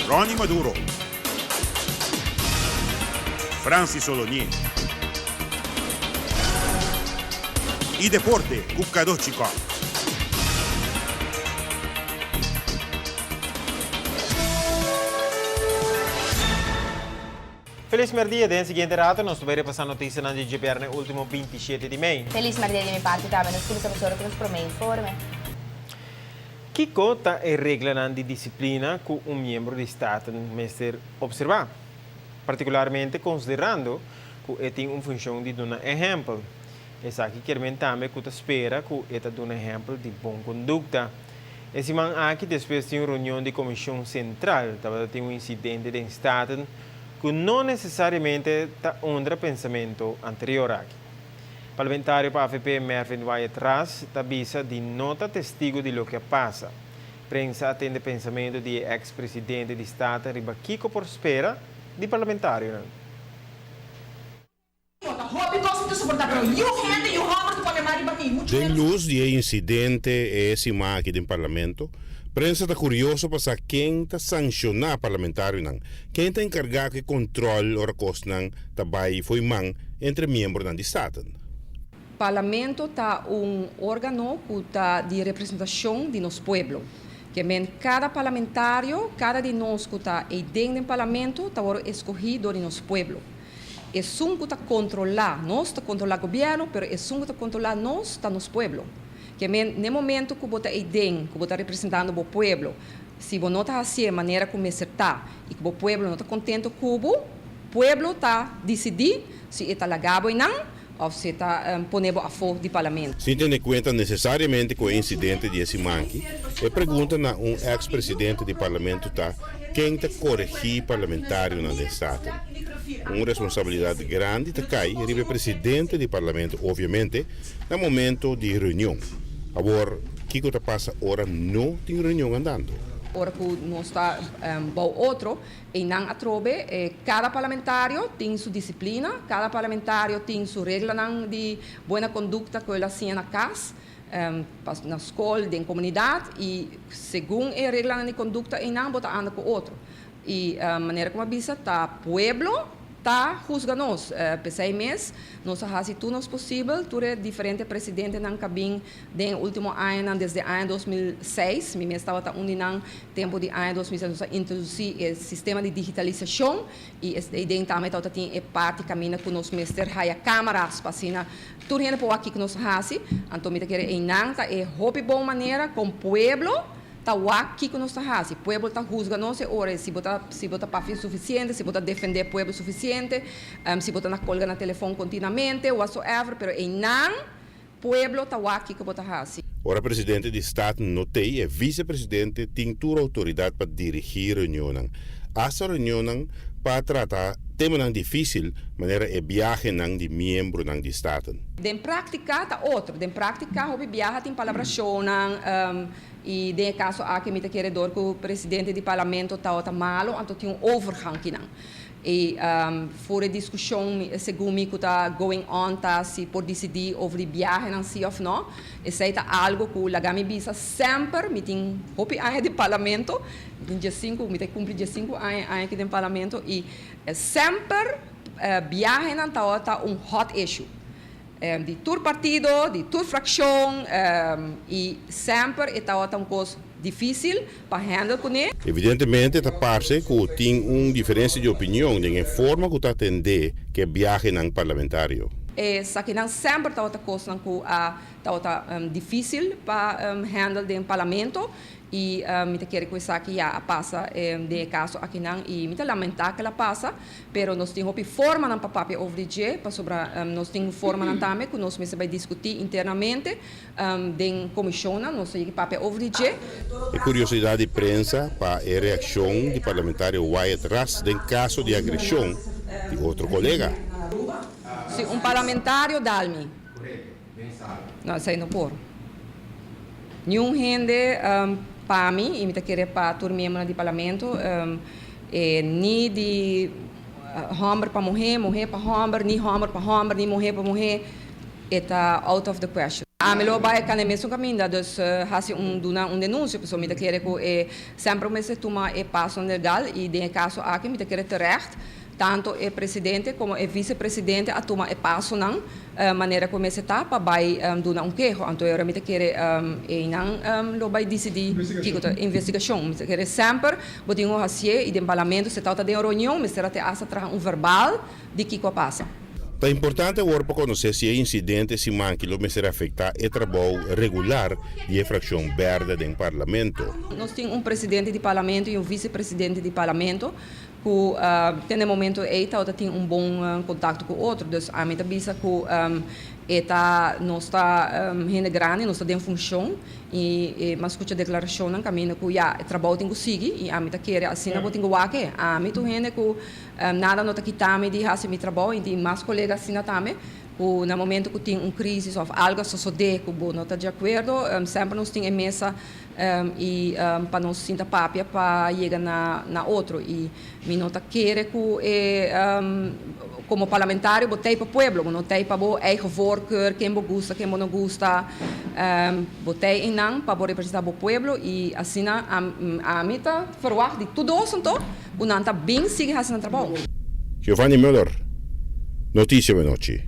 Ronnie Maduro, Francis Olonier y Deporte Kukadochiko. Feliz merdia, den seguinte rato, nós vamos repassar notícias na GPR no último 27 de maio. Feliz merdia de minha parte também, nós temos a que nos promete informe. Que cota é regra de disciplina que membro do Estado deve observar? Particularmente considerando que tem uma função de dar um exemplo. Essa aqui quer também que espera que ele dê um exemplo de boa conduta. Esse man aqui depois de uma reunião de comissão central, tem um incidente de Estado que não necessariamente está under pensamento anterior aqui. O parlamentário para a AFP Mervin Wyatt Ras avisa de nota testigo de lo que passa. Prensa atende pensamento de ex-presidente de Estado riba Kiko Prospera de parlamentário. Den luz de incidente esse aqui do parlamento, prensa está curioso para saber quem está sancionar parlamentário não, quem está encarregado de controle ou recursos não, também foi man entre membros do Estado. Parlamento está órgão de representação de nosso povo. Que cada parlamentário, cada de nós que está dentro do parlamento, está escolhido de nosso povo. É um que está controlar, nós está controlar o governo, mas é um que está controlar nós, está nosso povo. Que no momento que você está dentro, que você está representando o povo, se você não está assim a maneira como está, e que o povo não está contente com o povo está decidir se está legado ou não, ou se está pondo a favor do parlamento. Se tem em conta necessariamente com o incidente de esse manque, e pergunta a ex-presidente do parlamento tá quem está corrigir parlamentário no Estado. Uma responsabilidade grande está cai o presidente do parlamento, obviamente, no momento de reunião. Agora, o que está passa ora não tem reunião andando. Ora que nós está outro e não atrobe, cada parlamentário tem sua disciplina, cada parlamentário tem sua regra de boa conduta que ele assim na casa, na escola, na comunidade e segundo a regra de conduta e não bota anda com outro. E a maneira como avisa tá pueblo tá juzga-nos. Pensei mês, nós fazemos tudo o possível, tudo é diferente presidente não cabin no último ano, desde o ano 2006, me estava no tempo de ano 2006, nós introduzir o sistema de digitalização e essa ideia também tem parte caminha com nós mestre há câmaras para assim, tudo é por aqui que nós fazemos, então me quer não tá é hobby boa maneira com pueblo tá aqui que nós fazemos. O povo está juzgando nós ora se bota para suficiente, se bota defender o povo suficiente, se bota na colga na telefone continuamente, whatsoever, pero não o povo está aqui que bota fazendo. Ora, presidente do Estado notei e vice-presidente tem toda a autoridade para dirigir a reunião. Essa reunião para tratar tema difícil, maneira é viagem de membro do Estado. De prática está outro, de prática hobby viaja tem palabração e de caso aqui me quer dor que o presidente do parlamento está malo, então tem overgang aqui não. E for a discussão segundo me que está going on tá se por decidir over viagem não se ou não, isso é algo que o lagami bisa sempre me tem hobby aí do parlamento, dia 5 me tem cumprir dia 5 aí aqui do parlamento e sempre viagem não tá hot issue. De todo partido, de toda fração, e sempre está uma coisa difícil para handle com ele. Evidentemente, está parte que tem uma diferença de opinião de forma que está atender que viaje não parlamentário. Só que não sempre está outra coisa que está difícil para handle do parlamento e me quer que isso aqui já passa de caso aqui não e me lamentar que ela passa, pero nós temos uma forma não para papel over dia para sobre nós temos forma não também que nós vai discutir internamente de comissão nós temos papel over dia. E curiosidade de prensa para a reação do parlamentário Wyatt Ras em caso de agressão de outro colega. Se parlamentário dá-me. Não sei não por. Nenhum gente para mim, e me querer para todo membro do parlamento, nem de homem para mulher, mulher para homem, nem homem para homem, nem mulher para mulher, está out of the question. A melhor vai é mesmo caminho, dus há-se denúncio, pessoal, me quer que sempre me se toma passo legal e de caso aqui me quer terecht, tanto o presidente como o vice-presidente a tomar passo não, maneira como se está para vai dar queijo, então eu me quer não vai decidir que investigação, me quer sempre botar hacer e de parlamento se trata de reunião, me será te asa tra verbal de que passa. É importante agora para conhecer se o incidente se manquilo me será afetar o trabalho regular e a fração verde do parlamento. Nós temos presidente de parlamento e vice-presidente de parlamento que no momento tem bom contato com o outro, então a minha visa que não está grande, não está em função e mas escuta a declaração no caminho que o trabalho tem que seguir e a minha quer assim não tem que waque a minha gente que nada não está quitando de fazer meu trabalho e tem mais colegas assim também no momento que tem crise ou algo suceder que não está de acordo sempre nós temos mesa e para não sentir papia para chegar na outro e me nota quer que como parlamentário botei para o povo, não tem para o eigen voorkeur, quem gosta, quem não gosta, botei em não para representar o povo e assim a meta verwacht de tudo isso então, o não está bem seguir fazendo trabalho. Giovanni Müller, Notícia da Noite.